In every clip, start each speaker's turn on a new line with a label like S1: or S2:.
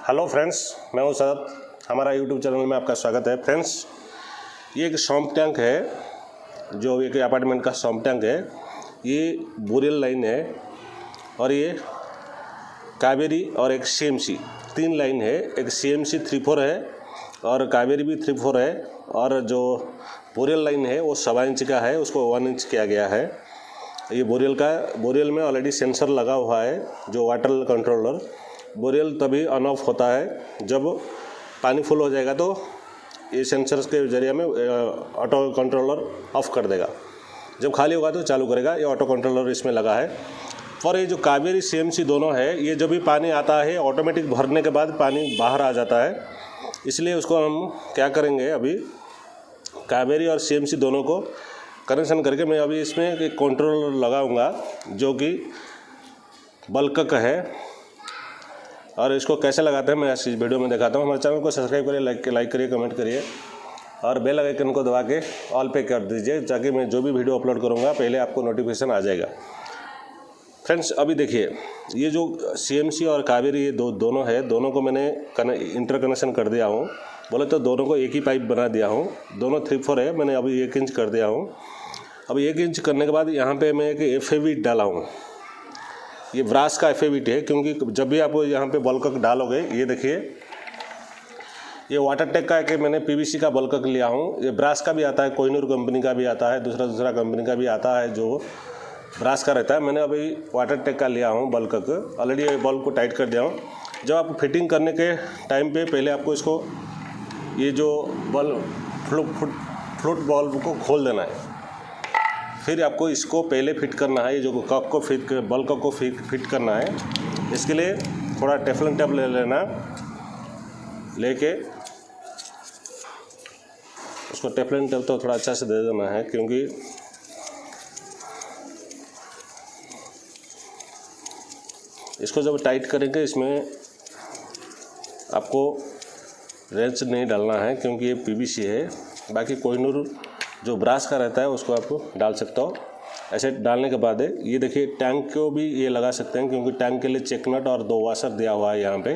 S1: Hello friends, मैं हूं शरद। हमारा यूट्यूब चैनल में आपका स्वागत है। फ्रेंड्स, ये एक सम्प टैंक है, जो एक अपार्टमेंट का सम्प टैंक है। ये बोरियल लाइन है और ये कावेरी और एक सीएमसी 3 लाइन है। एक सीएमसी 3-4 है और कावेरी भी 3-4 है। और जो बोरियल लाइन है वो 1.25 इंच का है, उसको 1 इंच किया गया है। ये बोरियल में ऑलरेडी सेंसर लगा हुआ है, जो वाटर कंट्रोलर। बोरियल तभी ऑन ऑफ होता है जब पानी फुल हो जाएगा, तो ये सेंसर्स के जरिए में ऑटो कंट्रोलर ऑफ कर देगा। जब खाली होगा तो चालू करेगा। ये ऑटो कंट्रोलर इसमें लगा है। और ये जो कावेरी सीएमसी दोनों है, ये जब भी पानी आता है ऑटोमेटिक भरने के बाद पानी बाहर आ जाता है। इसलिए उसको हम क्या करेंगे, अभी कावेरी और सीएमसी दोनों को कनेक्शन करके मैं अभी इसमें एक कंट्रोलर लगाऊंगा, जो कि बल्क का है। और इसको कैसे लगाते हैं मैं इस वीडियो में दिखाता हूँ। हमारे चैनल को सब्सक्राइब करिए, लाइक करिए, कमेंट करिए और बेल आइकन को दबा के ऑल पे कर दीजिए, ताकि मैं जो भी वीडियो अपलोड करूँगा पहले आपको नोटिफिकेशन आ जाएगा। फ्रेंड्स, अभी देखिए, ये जो सीएमसी और कावेरी ये दोनों है, दोनों को मैंने इंटर कनेक्शन कर दिया हूँ। बोले तो दोनों को एक ही पाइप बना दिया हूँ। दोनों 3-4 है, मैंने अभी 1 इंच कर दिया हूँ। अभी 1 इंच करने के बाद यहाँ पे मैं एक FAV डाला हूँ। ये ब्रास का FAV है, क्योंकि जब भी आप यहाँ पे बल्क डालोगे, ये देखिए, ये वाटर टेक का है कि मैंने PVC का बल्क लिया हूँ। ये ब्रास का भी आता है, कोहिनूर कंपनी का भी आता है, दूसरा कंपनी का भी आता है, जो ब्रास का रहता है। मैंने अभी वाटर टेक का लिया हूँ बल्क। ऑलरेडी ये बल्ब को टाइट कर दिया हूँ। जब आप फिटिंग करने के टाइम पे पहले आपको इसको, ये जो फ्लूट बल्ब को खोल देना है। फिर आपको इसको पहले फिट करना है, ये जो कप को बल्क को फिट करना है। इसके लिए थोड़ा टेफलॉन टेप ले लेना, लेके उसको टेफलॉन टेप तो थोड़ा अच्छा से दे देना है, क्योंकि इसको जब टाइट करेंगे इसमें आपको रेंच नहीं डालना है, क्योंकि ये PVC है। बाकी कोहिनूर जो ब्रास का रहता है उसको आप डाल सकते हो। ऐसे डालने के बाद ये देखिए, टैंक को भी ये लगा सकते हैं, क्योंकि टैंक के लिए चेक नट और 2 वाशर दिया हुआ है यहाँ पे।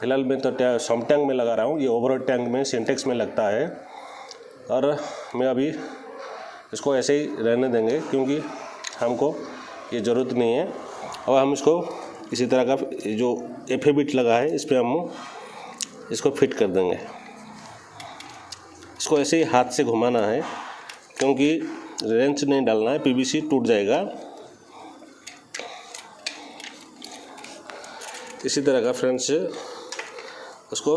S1: फिलहाल मैं तो सम्प टैंक में लगा रहा हूँ। ये ओवरहेड टैंक में सिंटेक्स में लगता है। और मैं अभी इसको ऐसे ही रहने देंगे, क्योंकि हमको ये ज़रूरत नहीं है। अब हम इसको इसी तरह का जो FAV लगा है, इस पर हम इसको फिट कर देंगे। इसको ऐसे ही हाथ से घुमाना है, क्योंकि रेंच नहीं डालना है, PVC टूट जाएगा। इसी तरह का फ्रेंड्स उसको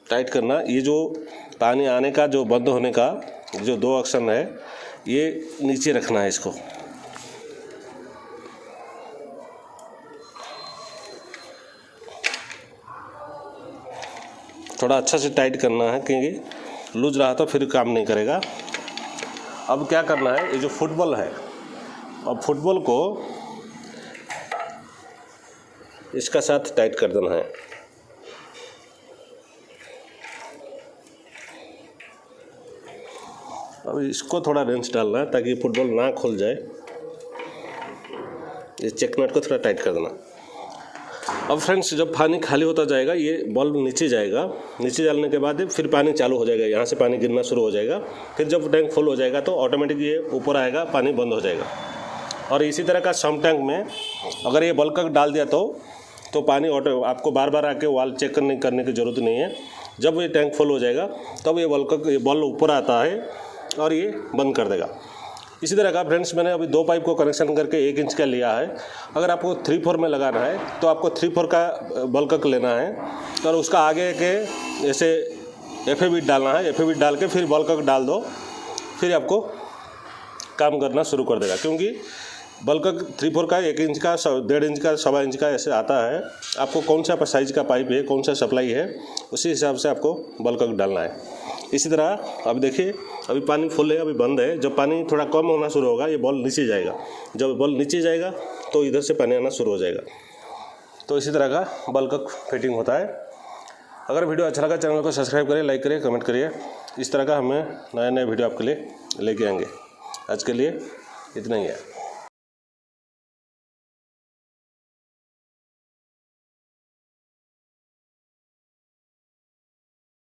S1: टाइट करना। ये जो पानी आने का, जो बंद होने का जो 2 ऑप्शन है, ये नीचे रखना है इसको। थोड़ा अच्छा से टाइट करना है, क्योंकि लूज रहा तो फिर काम नहीं करेगा। अब क्या करना है, ये जो फुटबॉल है, अब फुटबॉल को इसका साथ टाइट कर देना है। अब इसको थोड़ा रेंच डालना है, ताकि फुटबॉल ना खुल जाए। ये चेक नट को थोड़ा टाइट कर देना। अब फ्रेंड्स, जब पानी खाली होता जाएगा, ये बल्ब नीचे जाएगा। नीचे डालने के बाद फिर पानी चालू हो जाएगा, यहाँ से पानी गिरना शुरू हो जाएगा। फिर जब टैंक फुल हो जाएगा तो ऑटोमेटिक ये ऊपर आएगा, पानी बंद हो जाएगा। और इसी तरह का सम्प टैंक में अगर ये बल्क डाल दिया तो पानी आपको बार बार आके वाल चेक करने की ज़रूरत नहीं है। जब ये टैंक फुल हो जाएगा तब ये बल्ब ऊपर आता है और ये बंद कर देगा। इसी तरह का फ्रेंड्स, मैंने अभी 2 पाइप को कनेक्शन करके 1 इंच का लिया है। अगर आपको 3-4 में लगाना है तो आपको 3-4 का बल्क लेना है, और उसका आगे के ऐसे FAV डालना है। FAV डाल के फिर बल्क डाल दो, फिर आपको काम करना शुरू कर देगा। क्योंकि बल्क 3-4 का, 1 इंच का, 1.5 इंच का, 1.25 इंच का ऐसे आता है। आपको कौन सा साइज़ का पाइप है, कौन सा सप्लाई है, उसी हिसाब से आपको बल्क डालना है। इसी तरह अब देखिए, अभी पानी फुल है, अभी बंद है। जब पानी थोड़ा कम होना शुरू होगा, ये बॉल नीचे जाएगा। जब बॉल नीचे जाएगा तो इधर से पानी आना शुरू हो जाएगा। तो इसी तरह का बल्क फिटिंग होता है। अगर वीडियो अच्छा लगा, चैनल को सब्सक्राइब करिए, लाइक करिए, कमेंट करिए। इस तरह का हमें नए वीडियो आपके लिए लेके आएंगे। आज के लिए इतना ही है।